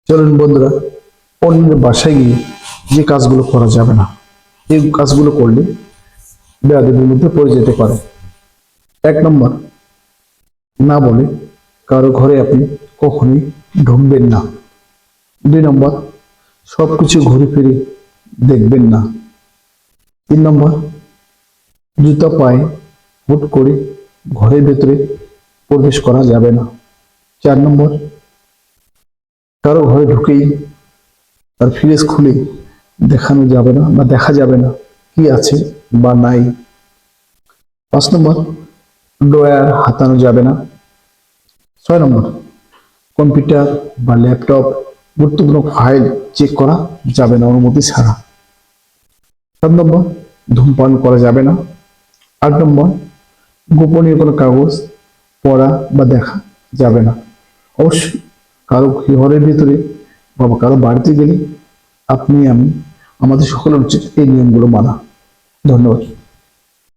চলুন বন্ধুরা, অন্যের বাসায় গিয়ে যে কাজগুলো করা যাবে না, এই কাজগুলো করলে বেয়াদবির মধ্যে পড়ে যেতে পারে। 1 নম্বর, না বলে কারো ঘরে আপনি কখনোই ঢুকবেন না। 2 নম্বর, সবকিছু ঘুরে ফিরে দেখবেন না। 3 নম্বর, জুতা পায়ে হুট করে ঘরের ভেতরে প্রবেশ করা যাবে না। 4 নম্বর, কারো ঘরে ঢুকেই তার ফ্রিজ খুলে দেখানো যাবে না বা দেখা যাবে না কি আছে বা নাই। 5 নম্বর, ড্রয়ার হাতানো যাবে না। 6 নম্বর, কম্পিউটার বা ল্যাপটপ গুরুত্বপূর্ণ ফাইল চেক করা যাবে না অনুমতি ছাড়া। 7 নম্বর, ধূমপান করা যাবে না। 8 নম্বর, গোপনীয় কোনো কাগজ পড়া বা দেখা যাবে না। অবশ্যই কারো ঘরের ভিতরে বা কারো বাড়িতে গেলে আপনি আমি আমাদের সকলের উচিত এই নিয়মগুলো মানা। ধন্যবাদ।